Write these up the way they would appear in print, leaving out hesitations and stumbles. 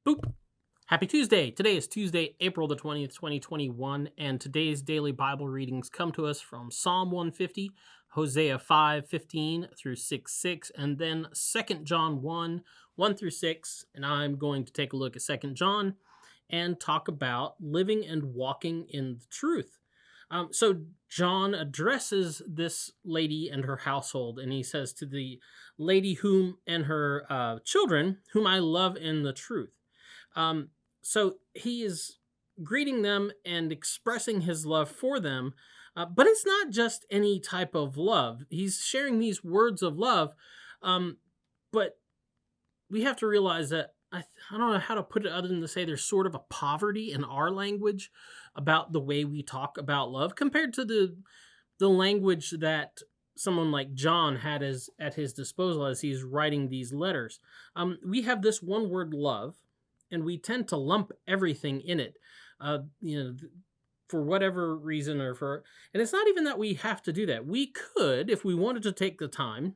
Boop. Happy Tuesday. Today is Tuesday, April the 20th, 2021, and today's daily Bible readings come to us from Psalm 150, Hosea 5:15 through 6:6, and then 2 John 1 through 6, and I'm going to take a look at 2 John and talk about living and walking in the truth. So John addresses this lady and her household, and he says to the lady whom and her children, whom I love in the truth. So he is greeting them and expressing his love for them, but it's not just any type of love. He's sharing these words of love, but we have to realize that I don't know how to put it other than to say there's sort of a poverty in our language about the way we talk about love compared to the language that someone like John had at his disposal as he's writing these letters. We have this one word, love, and we tend to lump everything in it, for whatever reason and it's not even that we have to do that. We could, if we wanted to take the time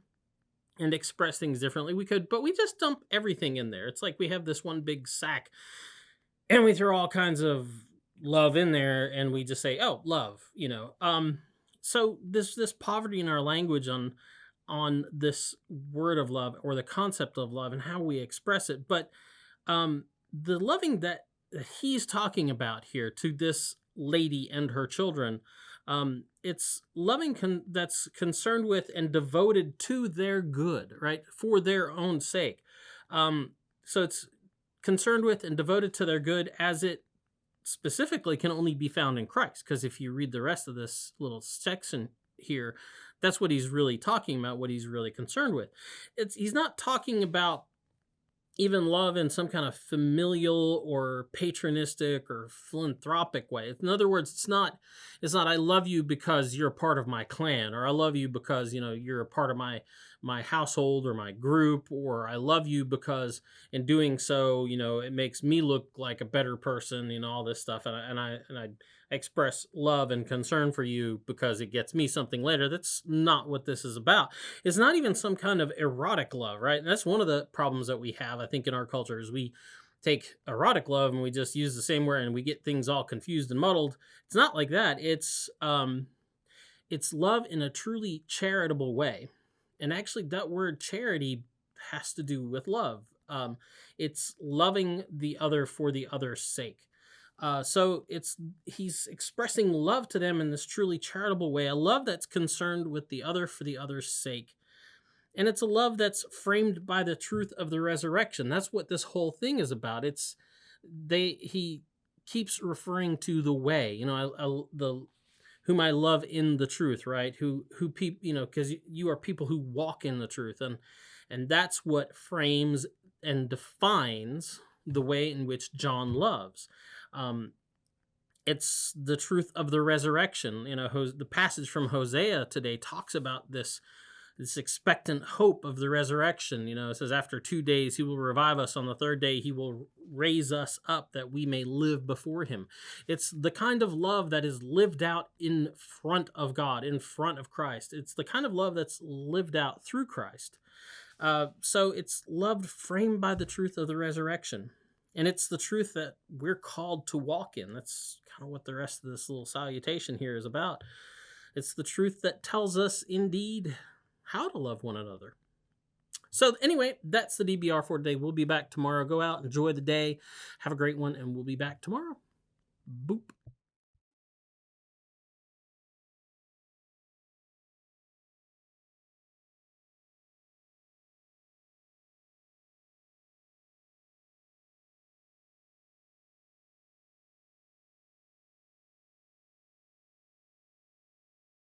and express things differently, we could, but we just dump everything in there. It's like we have this one big sack and we throw all kinds of love in there and we just say, oh, love, So this poverty in our language on this word of love or the concept of love and how we express it. But the loving that he's talking about here to this lady and her children, it's loving that's concerned with and devoted to their good, right? For their own sake. So it's concerned with and devoted to their good as it specifically can only be found in Christ. Because if you read the rest of this little section here, that's what he's really talking about, what he's really concerned with. He's not talking about even love in some kind of familial or patronistic or philanthropic way. In other words, it's not I love you because you're a part of my clan, or I love you because you're a part of my household or my group, or I love you because in doing so it makes me look like a better person, all this stuff, and I express love and concern for you because it gets me something later. That's not what this is about. It's not even some kind of erotic love, right? And that's one of the problems that we have, I think, in our culture is we take erotic love and we just use the same word and we get things all confused and muddled. It's not like that. It's love in a truly charitable way. And actually that word charity has to do with love. It's loving the other for the other's sake. So he's expressing love to them in this truly charitable way, a love that's concerned with the other for the other's sake. And it's a love that's framed by the truth of the resurrection. That's what this whole thing is about. He keeps referring to the way, whom I love in the truth, right? Who people, because you are people who walk in the truth, and that's what frames and defines the way in which John loves. It's the truth of the resurrection. The passage from Hosea today talks about this expectant hope of the resurrection. It says, after 2 days, he will revive us. On the third day, he will raise us up that we may live before him. It's the kind of love that is lived out in front of God, in front of Christ. It's the kind of love that's lived out through Christ. So it's love framed by the truth of the resurrection. And it's the truth that we're called to walk in. That's kind of what the rest of this little salutation here is about. It's the truth that tells us indeed how to love one another. So anyway, that's the DBR for today. We'll be back tomorrow. Go out, enjoy the day, have a great one, and we'll be back tomorrow. Boop.